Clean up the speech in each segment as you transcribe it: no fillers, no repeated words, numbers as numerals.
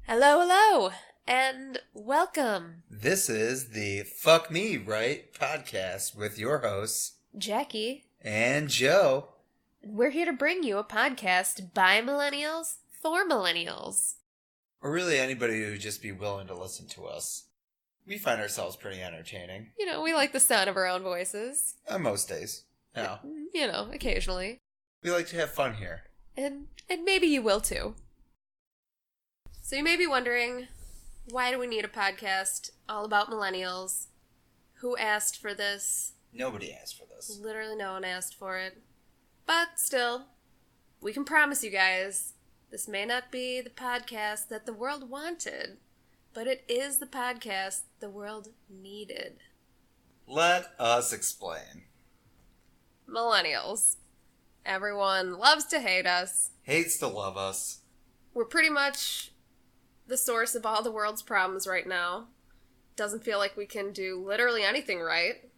Hello, hello, and welcome. This is the Fuck Me Right podcast with your hosts, Jackie. And Joe. We're here to bring you a podcast by millennials for millennials. Or really anybody who would just be willing to listen to us. We find ourselves pretty entertaining. You know, we like the sound of our own voices. On most days. Yeah. You know, occasionally. We like to have fun here. And maybe you will too. So you may be wondering, why do we need a podcast all about millennials? Who asked for this? Nobody asked for this. Literally no one asked for it. But still, we can promise you guys, this may not be the podcast that the world wanted, but it is the podcast the world needed. Let us explain. Millennials. Everyone loves to hate us. Hates to love us. We're pretty much the source of all the world's problems right now. Doesn't feel like we can do literally anything right.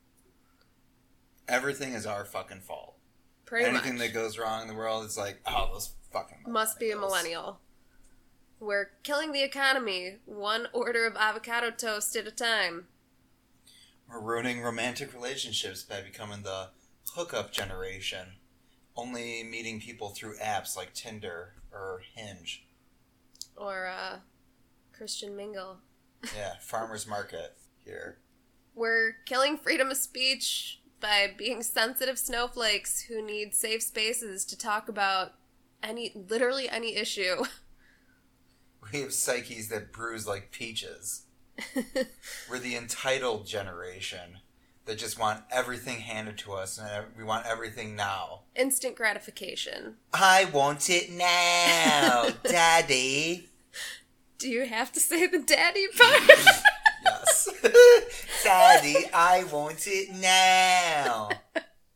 Everything is our fucking fault. Pretty much. Anything that goes wrong in the world is like, oh, those fucking millennials. Must be a millennial. We're killing the economy, one order of avocado toast at a time. We're ruining romantic relationships by becoming the hookup generation. Only meeting people through apps like Tinder or Hinge. Or, Christian Mingle. Yeah, farmer's market here. We're killing freedom of speech by being sensitive snowflakes who need safe spaces to talk about literally any issue. We have psyches that bruise like peaches. We're the entitled generation that just want everything handed to us and we want everything now. Instant gratification. I want it now, Daddy. Do you have to say the daddy part? Yes. Daddy, I want it now.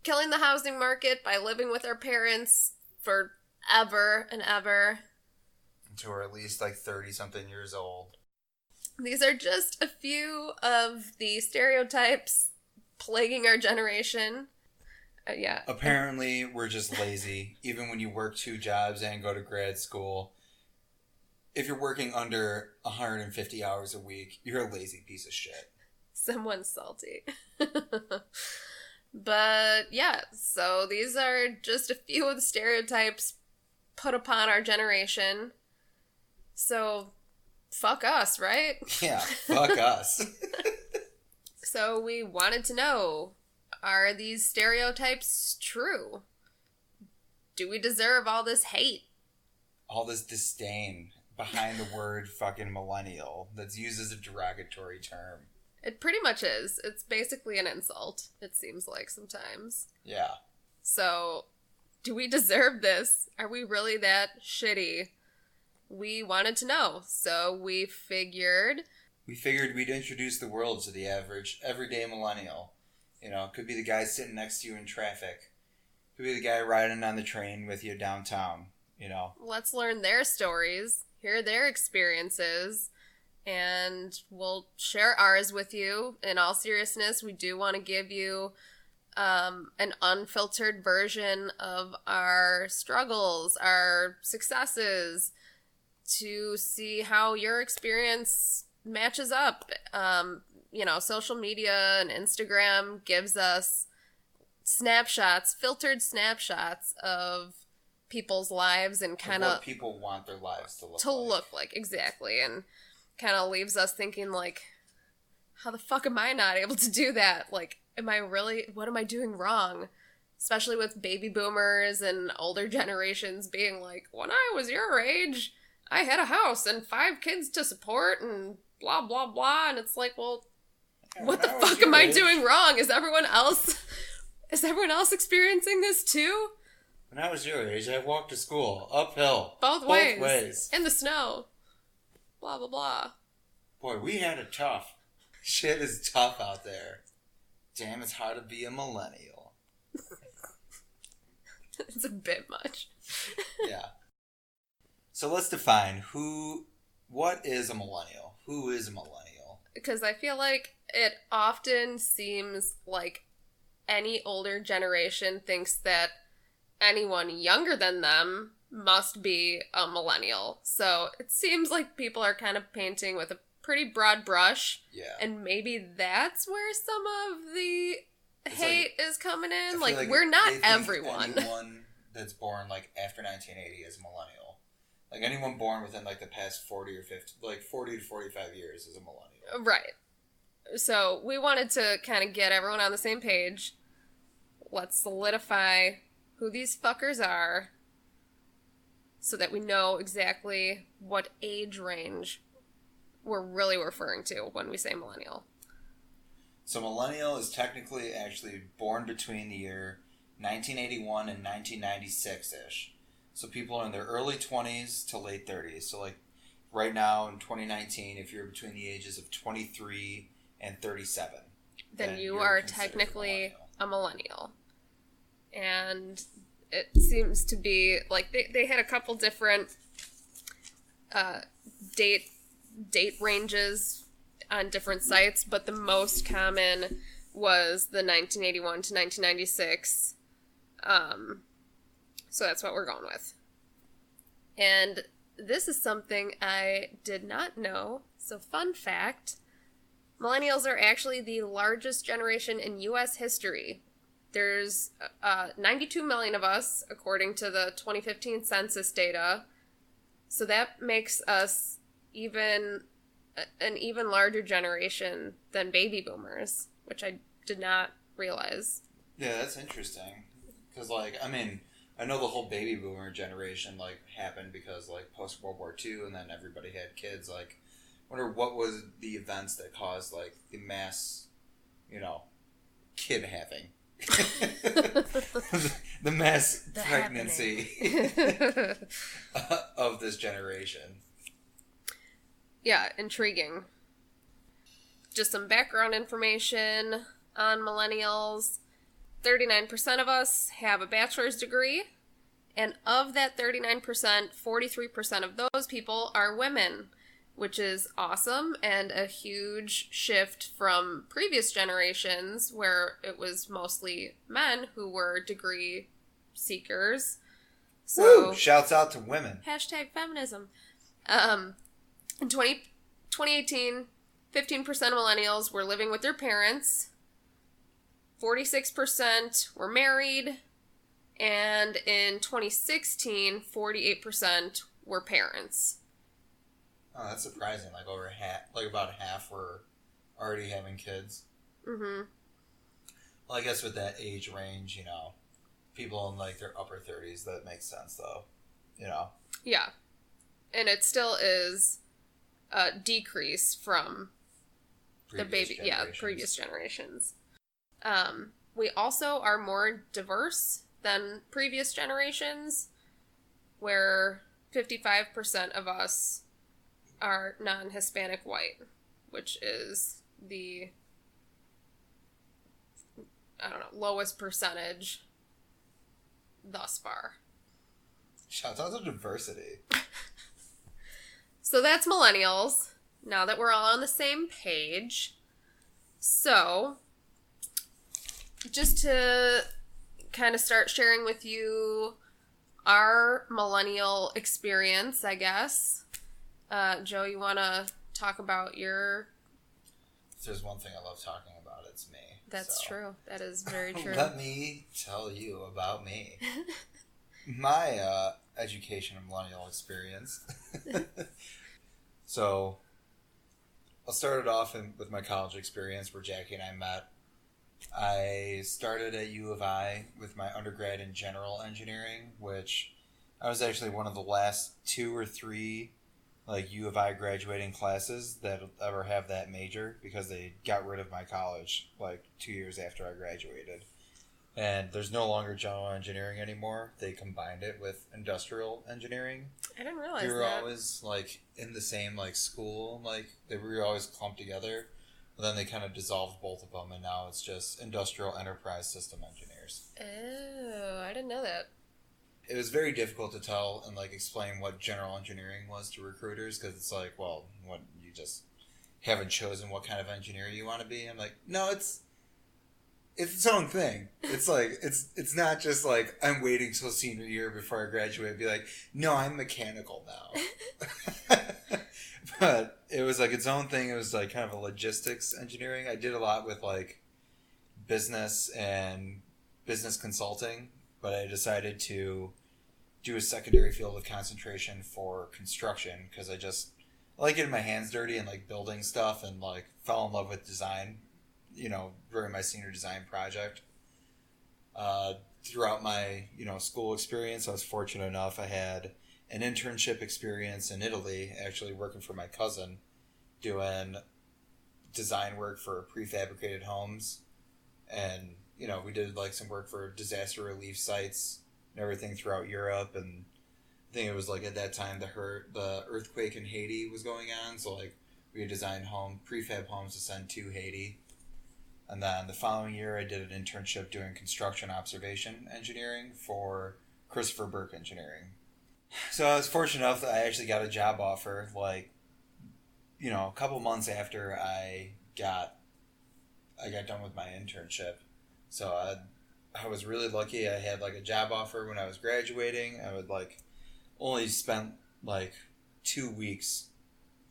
Killing the housing market by living with our parents forever and ever. Until we're at least like 30-something years old. These are just a few of the stereotypes plaguing our generation. Yeah. Apparently, we're just lazy. Even when you work 2 jobs and go to grad school, if you're working under 150 hours a week, you're a lazy piece of shit. Someone's salty. But yeah, so these are just a few of the stereotypes put upon our generation. So, fuck us, right? Yeah, fuck us. So we wanted to know, are these stereotypes true? Do we deserve all this hate? All this disdain behind the word fucking millennial that's used as a derogatory term. It pretty much is. It's basically an insult, it seems like sometimes. Yeah. So, do we deserve this? Are we really that shitty? We wanted to know, so we figured we'd introduce the world to the average, everyday millennial. You know, it could be the guy sitting next to you in traffic. Could be the guy riding on the train with you downtown, you know. Let's learn their stories, hear their experiences, and we'll share ours with you. In all seriousness, we do want to give you an unfiltered version of our struggles, our successes, to see how your experience matches up. You know, social media and Instagram gives us snapshots, filtered snapshots of people's lives and kind of what people want their lives to look like. Exactly, and kind of leaves us thinking like, how the fuck am I not able to do that? Like, what am I doing wrong? Especially with baby boomers and older generations being like, when I was your age, I had a house and 5 kids to support and blah, blah, blah. And it's like, well, what the fuck am I doing wrong? Is everyone else experiencing this too? When I was your age, I walked to school, uphill. Both ways. In the snow. Blah, blah, blah. Boy, we had it tough. Shit is tough out there. Damn, it's hard to be a millennial. It's a bit much. Yeah. So let's define what is a millennial? Who is a millennial? Because I feel like it often seems like any older generation thinks that anyone younger than them must be a millennial. So it seems like people are kind of painting with a pretty broad brush. Yeah. And maybe that's where some of the hate is coming in. Like, like we're not everyone. Anyone that's born, like, after 1980 is a millennial. Like, anyone born within, like, the past 40 or 50, like, 40 to 45 years is a millennial. Right. So we wanted to kind of get everyone on the same page. Let's solidify who these fuckers are so that we know exactly what age range we're really referring to when we say millennial. So millennial is technically actually born between the year 1981 and 1996-ish. So people in their early 20s to late 30s. So like right now in 2019, if you're between the ages of 23 and 37, then you are technically a millennial. And it seems to be like they had a couple different date ranges on different sites, but the most common was the 1981 to 1996. So that's what we're going with. And this is something I did not know. So fun fact, millennials are actually the largest generation in U.S. history. There's 92 million of us, according to the 2015 census data. So that makes us an even larger generation than baby boomers, which I did not realize. Yeah, that's interesting. Because, like, I mean, I know the whole baby boomer generation, like, happened because, like, post-World War II, and then everybody had kids. Like, I wonder what was the events that caused, like, the mass, kid having. the mass pregnancy of this generation. Yeah, intriguing. Just some background information on millennials. 39% of us have a bachelor's degree, and of that 39%, 43% of those people are women, which is awesome and a huge shift from previous generations where it was mostly men who were degree seekers. So, woo! Shouts out to women. #feminism. In 2018, 15% of millennials were living with their parents. 46% were married, and in 2016, 48% were parents. Oh, that's surprising. Like over half, like about half were already having kids. Mm-hmm. Well, I guess with that age range, people in like their upper 30s, that makes sense, though. Yeah, and it still is a decrease from previous generations. We also are more diverse than previous generations, where 55% of us are non-Hispanic white, which is the, lowest percentage thus far. Shout out to diversity. So that's millennials, now that we're all on the same page. So, just to kind of start sharing with you our millennial experience, I guess. Joe, you want to talk about your... If there's one thing I love talking about, it's me. That's true. That is very true. Let me tell you about me. My education and millennial experience. So, I'll start it off with my college experience where Jackie and I met. I started at U of I with my undergrad in general engineering, which I was actually one of the last 2 or 3 U of I graduating classes that ever have that major because they got rid of my college 2 years after I graduated. And there's no longer general engineering anymore. They combined it with industrial engineering. I didn't realize that. We were always in the same school, they were always clumped together. But then they kind of dissolved both of them, and now it's just industrial enterprise system engineers. Oh, I didn't know that. It was very difficult to tell and explain what general engineering was to recruiters because it's what you just haven't chosen what kind of engineer you want to be. I'm like, no, it's its own thing. It's like it's not just like I'm waiting till senior year before I graduate and be like, no, I'm mechanical now. But it was like its own thing. It was like kind of a logistics engineering. I did a lot with like business and business consulting, but I decided to do a secondary field of concentration for construction because I like getting my hands dirty and like building stuff, and like fell in love with design, during my senior design project. Throughout my, school experience, I was fortunate enough I had an internship experience in Italy, actually working for my cousin, doing design work for prefabricated homes. And, we did like some work for disaster relief sites and everything throughout Europe. And I think it was like at that time the earthquake in Haiti was going on. So like we had designed prefab homes to send to Haiti. And then the following year I did an internship doing construction observation engineering for Christopher Burke Engineering. So I was fortunate enough that I actually got a job offer, like, a couple months after I got done with my internship. So I was really lucky. I had like a job offer when I was graduating. I would like only spent like 2 weeks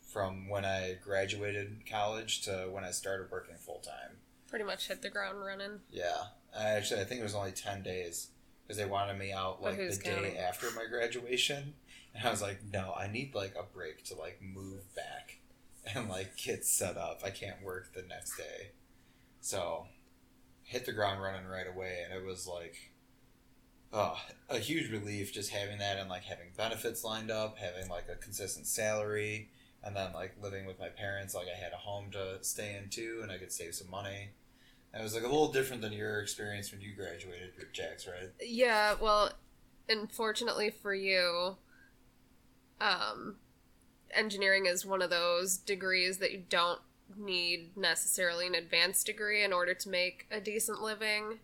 from when I graduated college to when I started working full time. Pretty much hit the ground running. Yeah. I think it was only 10 days because they wanted me out like the day after my graduation. And I was like, no, I need like a break to like move back and like get set up. I can't work the next day. So hit the ground running right away. And it was like, a huge relief just having that and like having benefits lined up, having like a consistent salary, and then like living with my parents. Like I had a home to stay in too, and I could save some money. It was like a little different than your experience when you graduated, Jax, right? Yeah, well, unfortunately for you, engineering is one of those degrees that you don't need necessarily an advanced degree in order to make a decent living.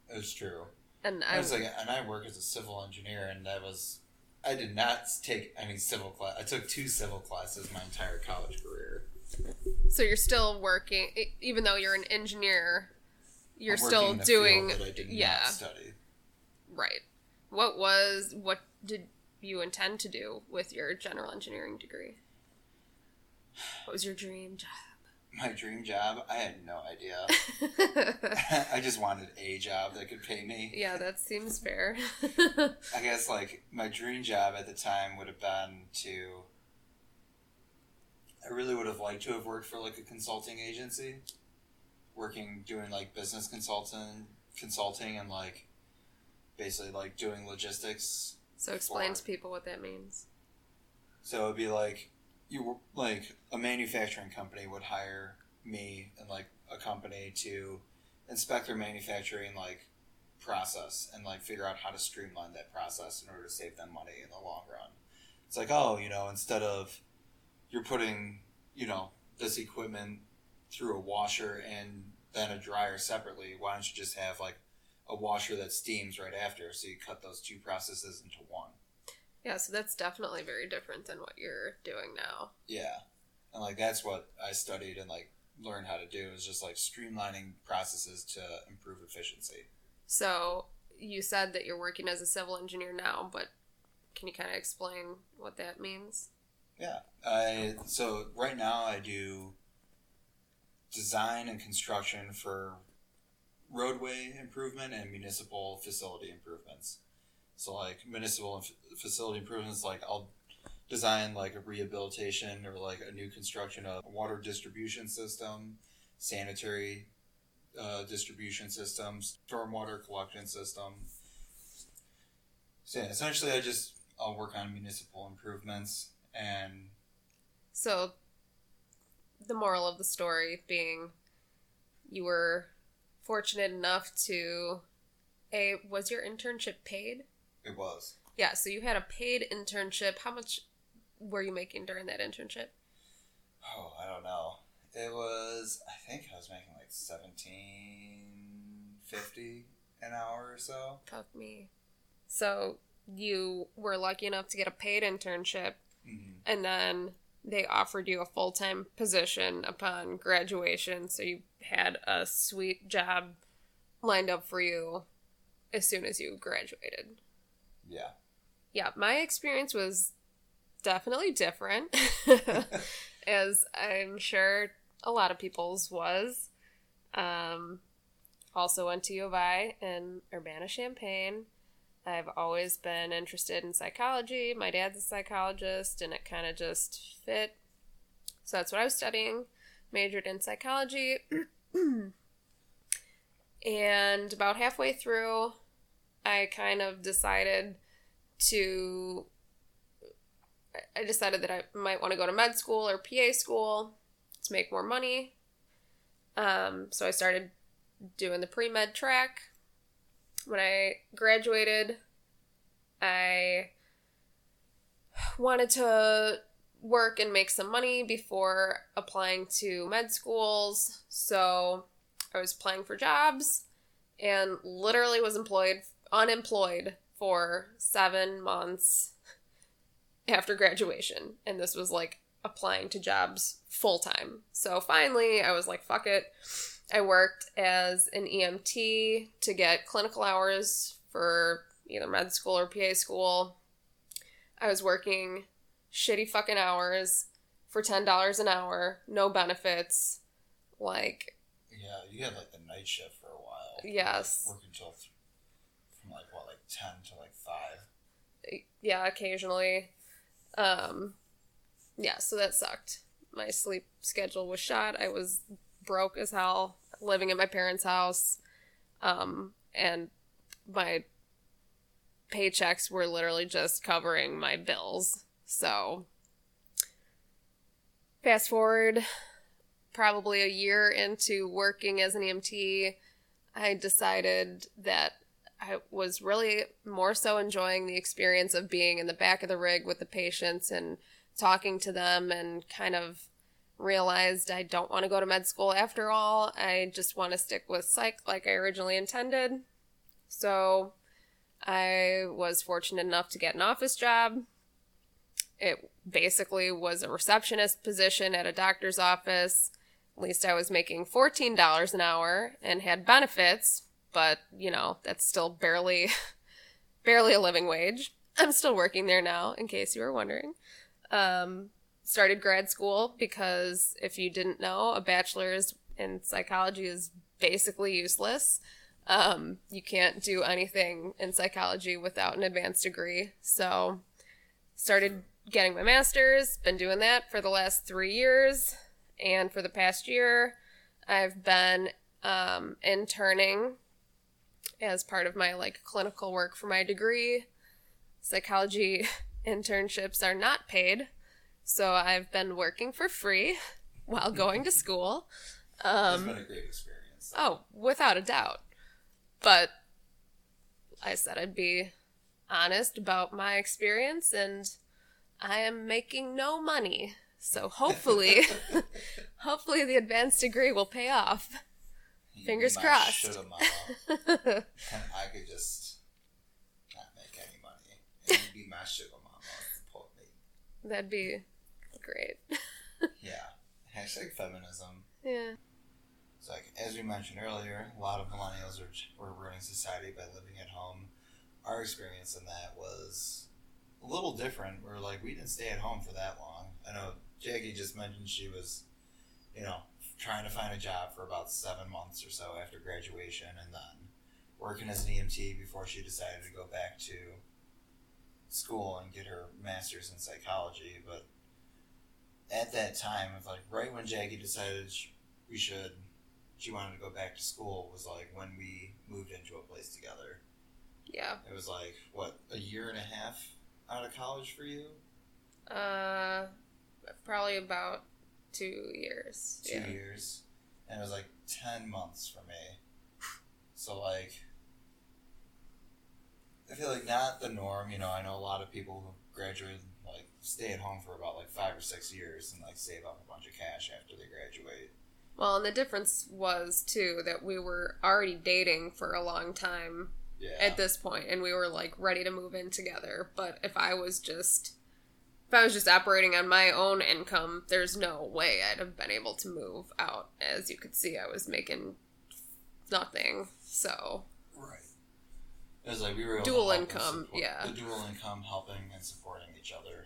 It's true. And I work as a civil engineer, and I did not take any civil class. I took 2 civil classes my entire college career. So you're still working, even though you're an engineer, you're still in a doing, field that I did not study. Right. What did you intend to do with your general engineering degree? What was your dream job? My dream job? I had no idea. I just wanted a job that could pay me. Yeah, that seems fair. I guess, like, my dream job at the time would have been I really would have liked to have worked for, like, a consulting agency. Doing, like, business consulting and, like, basically, like, doing logistics. So explain to people what that means. So it would be, like, a manufacturing company would hire me and like a company to inspect their manufacturing like process and like figure out how to streamline that process in order to save them money in the long run. It's like, instead of you're putting, this equipment through a washer and then a dryer separately, why don't you just have like a washer that steams right after, so you cut those 2 processes into one. Yeah, so that's definitely very different than what you're doing now. Yeah. And, like, that's what I studied and, like, learned how to do is just, like, streamlining processes to improve efficiency. So, you said that you're working as a civil engineer now, but can you kind of explain what that means? Yeah. So, right now I do design and construction for roadway improvement and municipal facility improvements. So, like, municipal facility improvements, like, I'll design, like, a rehabilitation or, like, a new construction of a water distribution system, sanitary distribution systems, stormwater collection system. So, yeah, essentially, I'll work on municipal improvements and... So, the moral of the story being you were fortunate enough to... was your internship paid? It was. Yeah, so you had a paid internship. How much were you making during that internship? Oh, I don't know. It was, I think I was making like $17.50 an hour or so. Fuck me. So you were lucky enough to get a paid internship, and then they offered you a full-time position upon graduation, so you had a sweet job lined up for you as soon as you graduated. Yeah. Yeah, my experience was definitely different, as I'm sure a lot of people's was. Also went to U of I in Urbana-Champaign. I've always been interested in psychology. My dad's a psychologist, and it kind of just fit. So that's what I was studying. Majored in psychology. And about halfway through, I kind of decided that I might want to go to med school or PA school to make more money. So I started doing the pre-med track. When I graduated, I wanted to work and make some money before applying to med schools. So I was applying for jobs and literally was unemployed for 7 months after graduation. And this was like applying to jobs full time. So finally I was like, fuck it. I worked as an EMT to get clinical hours for either med school or PA school. I was working shitty fucking hours for $10 an hour, no benefits. Like, yeah, you had like the night shift for a while. Yes. Working till from like 10 to like 5. Yeah, occasionally. Yeah, so that sucked. My sleep schedule was shot. I was broke as hell, living at my parents' house, and my paychecks were literally just covering my bills. So, fast forward probably a year into working as an EMT, I decided that I was really more so enjoying the experience of being in the back of the rig with the patients and talking to them, and kind of realized I don't want to go to med school after all. I just want to stick with psych like I originally intended. So I was fortunate enough to get an office job. It basically was a receptionist position at a doctor's office. At least I was making $14 an hour and had benefits, but, you know, that's still barely a living wage. I'm still working there now, in case you were wondering. Started grad school because, if you didn't know, a bachelor's in psychology is basically useless. You can't do anything in psychology without an advanced degree. So started getting my master's, been doing that for the last 3 years. And for the past year, I've been interning as part of my clinical work for my degree. Psychology internships are not paid, so I've been working for free while going to school. It's been a great experience. Oh, without a doubt. But I said I'd be honest about my experience, and I am making no money. So hopefully the advanced degree will pay off. Fingers crossed. And I could just not make any money. And you'd be my sugar mama to support me. That'd be great. Yeah. Hashtag feminism. Yeah. It's like, as we mentioned earlier, a lot of millennials were ruining society by living at home. Our experience in that was a little different. We didn't stay at home for that long. I know Jackie just mentioned she was, trying to find a job for about 7 months or so after graduation, and then working as an EMT before she decided to go back to school and get her master's in psychology. But at that time, right when Jackie decided she wanted to go back to school, was when we moved into a place together. Yeah. It was a year and a half out of college for you? Probably about 2 years. 2 years. And it was 10 months for me. So I feel not the norm. I know a lot of people who graduate stay at home for about 5 or 6 years and save up a bunch of cash after they graduate. Well, and the difference was too that we were already dating for a long time at this point, and we were ready to move in together. But if I was just operating on my own income, there's no way I'd have been able to move out. As you could see, I was making nothing. So right, it was like we were able dual to help income, yeah. The dual income, helping and supporting each other,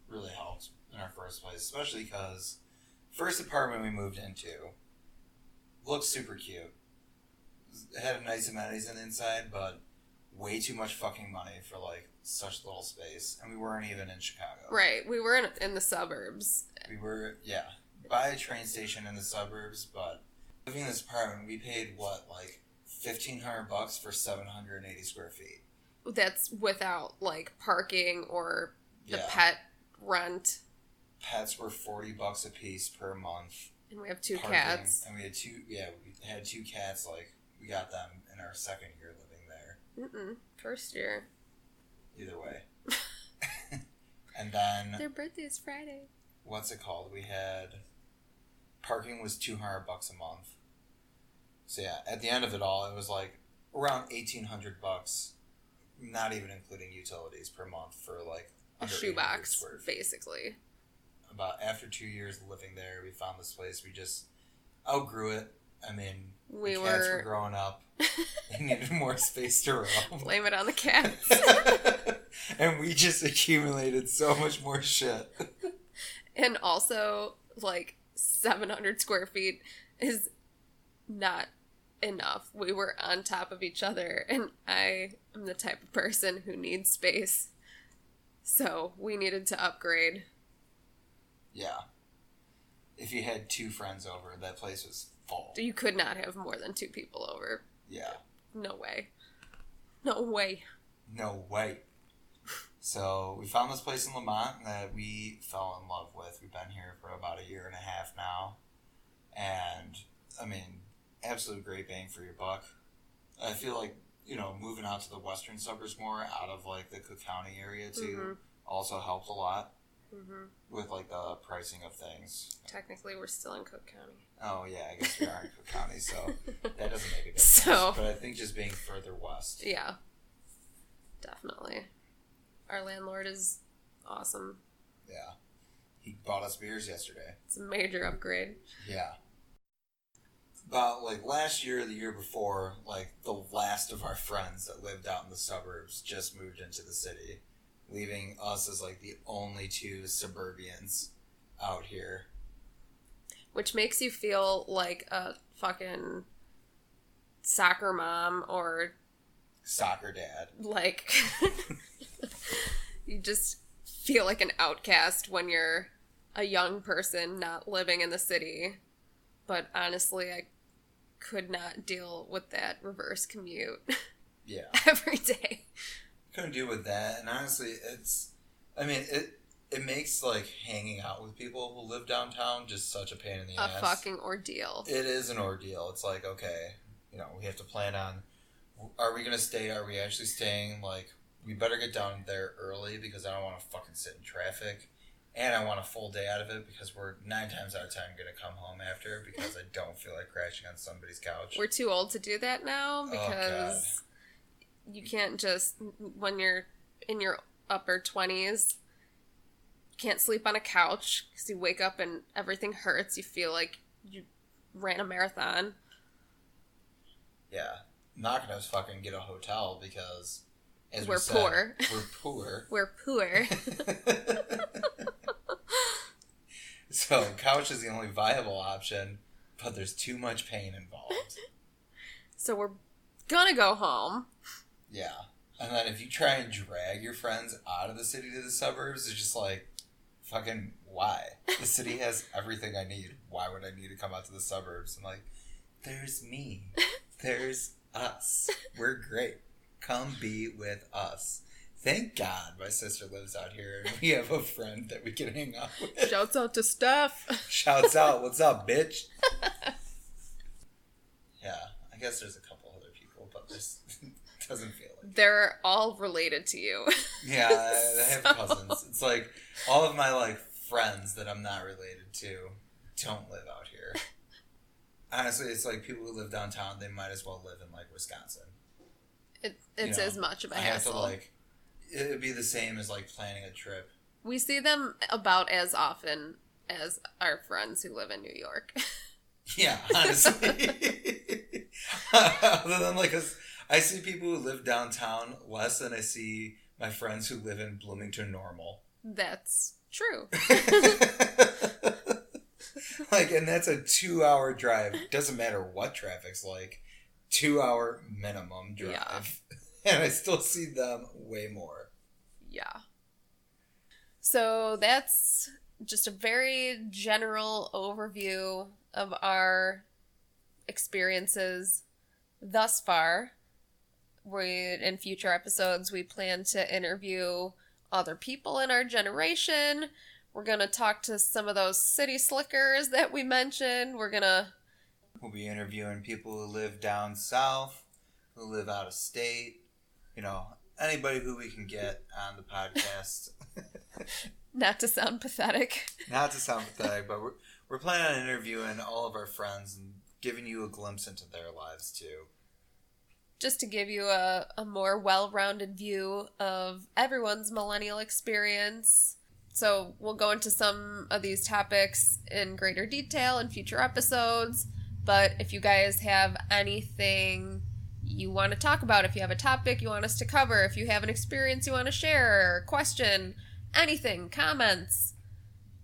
really helped in our first place, especially because first apartment we moved into looked super cute. It had nice amenities on the inside, but way too much fucking money for like such little space, and we weren't even in Chicago. Right, we were in the suburbs. We were, yeah, by a train station in the suburbs, but living in this apartment, we paid what, like $1,500 for 780 square feet. That's without like parking or the Yeah. pet rent. Pets were $40 a piece per month. And we have two Parking, cats. and we had two cats. Like we got them in our second year living there. First year. Either way. And then Their birthday is Friday. what's it called? We had parking was $200 a month. So yeah, at the end of it all, it was like around $1,800, not even including utilities per month for like A under 800 shoebox, square feet. basically. About after 2 years living there, we found this place. We just outgrew it. I mean, the cats were growing up. They needed more space to roam. Blame it on the cats. And we just accumulated so much more shit. And also, like, 700 square feet is not enough. We were on top of each other, and I am the type of person who needs space. So we needed to upgrade. Yeah. If you had two friends over, that place was full. You could not have more than 2 people over. Yeah. No way. No way. No way. So we found this place in Lamont that we fell in love with. We've been here for about 1.5 years now. And, I mean, absolute great bang for your buck. I feel like, moving out to the western suburbs more, out of, like, the Cook County area, too, also helped a lot with, like, the pricing of things. Technically, we're still in Cook County. Oh, yeah, I guess we are in Cook County, so that doesn't make a difference. So, but I think just being further west. Yeah. Definitely. Our landlord is awesome. Yeah. He bought us beers yesterday. It's a major upgrade. Yeah. About, like, last year or the year before, like, the last of our friends that lived out in the suburbs just moved into the city, leaving us as, like, the only 2 suburbians out here. Which makes you feel like a fucking soccer mom or... Soccer dad. Like... You just feel like an outcast when you're a young person not living in the city. But honestly, I could not deal with that reverse commute. Yeah. Every day. Couldn't deal with that. And honestly, it makes, like, hanging out with people who live downtown just such a pain in the ass. A fucking ordeal. It is an ordeal. It's like, okay, we have to plan on, are we going to stay? Are we actually staying? Like, we better get down there early because I don't want to fucking sit in traffic. And I want a full day out of it because we're 9 times out of 10 going to come home after because I don't feel like crashing on somebody's couch. We're too old to do that now because you can't just, when you're in your upper 20s, you can't sleep on a couch because you wake up and everything hurts. You feel like you ran a marathon. Yeah. I'm not going to fucking get a hotel because... As we're we said, poor. We're poor. We're poor. So, couch is the only viable option, but there's too much pain involved. So we're gonna go home. Yeah. And then if you try and drag your friends out of the city to the suburbs, it's just like, fucking why? The city has everything I need. Why would I need to come out to the suburbs? I'm like, there's me. There's us. We're great. Come be with us. Thank God my sister lives out here and we have a friend that we can hang out with. Shouts out to Steph. Shouts out. What's up, bitch? Yeah, I guess there's a couple other people, but this doesn't feel like They're all related to you. Yeah, I have cousins. It's like all of my like friends that I'm not related to don't live out here. Honestly, it's like people who live downtown, they might as well live in like Wisconsin. It's as much of a I hassle. have to like, it would be the same as like planning a trip. We see them about as often as our friends who live in New York. Yeah, honestly. Other than like, I see people who live downtown less than I see my friends who live in Bloomington Normal. That's true. Like, and that's a 2-hour drive. Doesn't matter what traffic's like. 2-hour minimum drive. Yeah. And I still see them way more. Yeah. So that's just a very general overview of our experiences thus far. In future episodes, we plan to interview other people in our generation. We're going to talk to some of those city slickers that we mentioned. We'll be interviewing people who live down south, who live out of state. You know, anybody who we can get on the podcast. Not to sound pathetic. Not to sound pathetic, but we're planning on interviewing all of our friends and giving you a glimpse into their lives, too. Just to give you a more well-rounded view of everyone's millennial experience. So we'll go into some of these topics in greater detail in future episodes. But if you guys have anything you want to talk about, if you have a topic you want us to cover, if you have an experience you want to share, or question, anything, comments,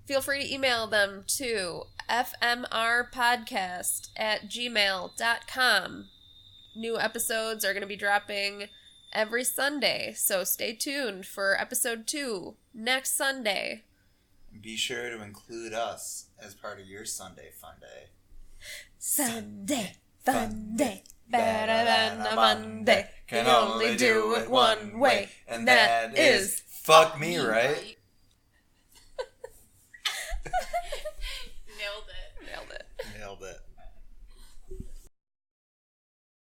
feel free to email them to fmrpodcast@gmail.com. New episodes are going to be dropping every Sunday, so stay tuned for episode 2 next Sunday. Be sure to include us as part of your Sunday fun day. Sunday fun day, better than a Monday. Can only do it one way, and that is fuck me, right?